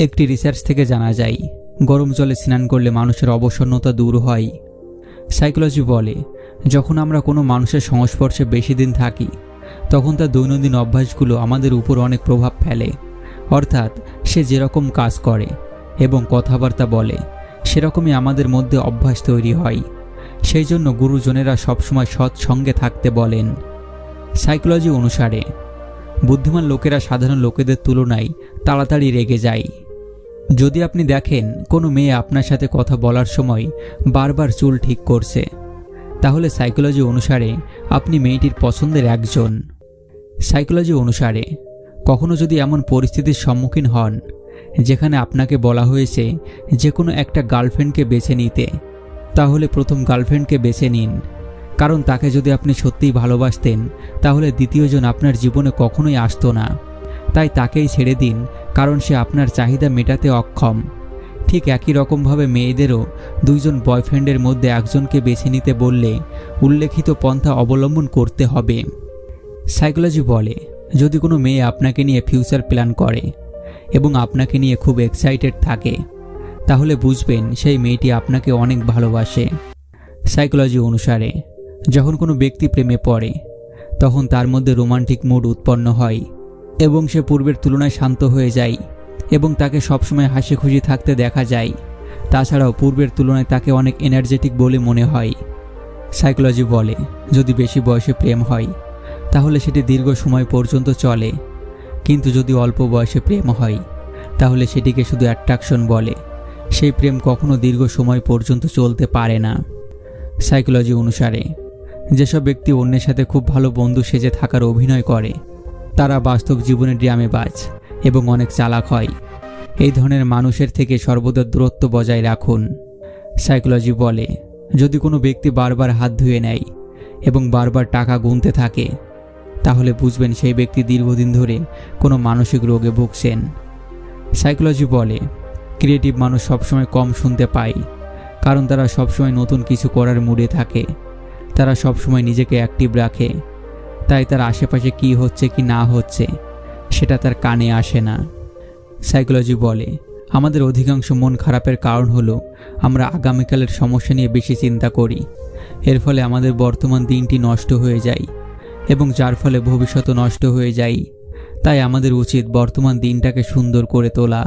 একটি রিসার্চ থেকে জানা যায় গরম জলে স্নান করলে মানুষের অবসন্নতা দূর হয়। সাইকোলজি বলে, যখন আমরা কোনো মানুষের সংস্পর্শে বেশি দিন থাকি তখন তার দৈনন্দিন অভ্যাসগুলো আমাদের উপর অনেক প্রভাব ফেলে। অর্থাৎ সে যেরকম কাজ করে এবং কথাবার্তা বলে সেরকমই আমাদের মধ্যে অভ্যাস তৈরি হয়। সেই জন্য গুরুজনেরা সবসময় সৎসঙ্গে থাকতে বলেন। সাইকোলজি অনুসারে বুদ্ধিমান লোকেরা সাধারণ লোকেদের তুলনায় তাড়াতাড়ি রেগে যায়। যদি আপনি দেখেন কোনো মেয়ে আপনার সাথে কথা বলার সময় বারবার চুল ঠিক করছে, তাহলে সাইকোলজি অনুসারে আপনি মেয়েটির পছন্দের একজন। সাইকোলজি অনুসারে কখনো যদি এমন পরিস্থিতির সম্মুখীন হন যেখানে আপনাকে বলা হয়েছে যে কোনো একটা গার্লফ্রেন্ডকে বেছে নিতে, তাহলে প্রথম গার্লফ্রেন্ডকে বেছে নিন। কারণ তাকে যদি আপনি সত্যিই ভালোবাসতেন তাহলে দ্বিতীয়জন আপনার জীবনে কখনোই আসতো না। তাই তাকেই ছেড়ে দিন, কারণ সে আপনার চাহিদা মেটাতে অক্ষম। ঠিক একই রকমভাবে মেয়েদেরও দুইজন বয়ফ্রেন্ডের মধ্যে একজনকে বেছে নিতে বললে উল্লেখিত পন্থা অবলম্বন করতে হবে। সাইকোলজি বলে, যদি কোনো মেয়ে আপনাকে নিয়ে ফিউচার প্ল্যান করে এবং আপনাকে নিয়ে খুব এক্সাইটেড থাকে, তাহলে বুঝবেন সেই মেয়েটি আপনাকে অনেক ভালোবাসে। সাইকোলজি অনুসারে যখন কোনো ব্যক্তি প্রেমে পড়ে তখন তার মধ্যে রোমান্টিক মুড উৎপন্ন হয় এবং সে পূর্বের তুলনায় শান্ত হয়ে যায় এবং তাকে সবসময় হাসি খুশি থাকতে দেখা যায়। তাছাড়াও পূর্বের তুলনায় তাকে অনেক এনার্জেটিক বলে মনে হয়। সাইকোলজি বলে, যদি বেশি বয়সে প্রেম হয় তাহলে সেটি দীর্ঘ সময় পর্যন্ত চলে, কিন্তু যদি অল্প বয়সে প্রেম হয় তাহলে সেটিকে শুধু অ্যাট্রাকশন বলে। সেই প্রেম কখনো দীর্ঘ সময় পর্যন্ত চলতে পারে না। সাইকোলজি অনুসারে যেসব ব্যক্তি অন্যের সাথে খুব ভালো বন্ধু সেজে থাকার অভিনয় করে তারা বাস্তব জীবনে ড্রামেবাজ এবং অনেক চালাক হয়। এই ধরনের মানুষের থেকে সর্বদা দূরত্ব বজায় রাখুন। সাইকোলজি বলে, যদি কোনো ব্যক্তি বারবার হাত ধুয়ে নেয় এবং বারবার টাকা গুনতে থাকে তাহলে বুঝবেন সেই ব্যক্তি দীর্ঘদিন ধরে কোনো মানসিক রোগে ভুগছেন। সাইকোলজি বলে, ক্রিয়েটিভ মানুষ সবসময় কম শুনতে পায়, কারণ তারা সবসময় নতুন কিছু করার মুডে থাকে। তারা সবসময় নিজেকে অ্যাক্টিভ রাখে, তাই তার আশেপাশে কি হচ্ছে কি না হচ্ছে সেটা তার কানে আসে না। সাইকোলজি বলে, আমাদের অধিকাংশ মন খারাপের কারণ হলো আমরা আগামীকালের সমস্যা নিয়ে বেশি চিন্তা করি। এর ফলে আমাদের বর্তমান দিনটি নষ্ট হয়ে যায় এবং যার ফলে ভবিষ্যৎ নষ্ট হয়ে যায়। তাই আমাদের উচিত বর্তমান দিনটাকে সুন্দর করে তোলা।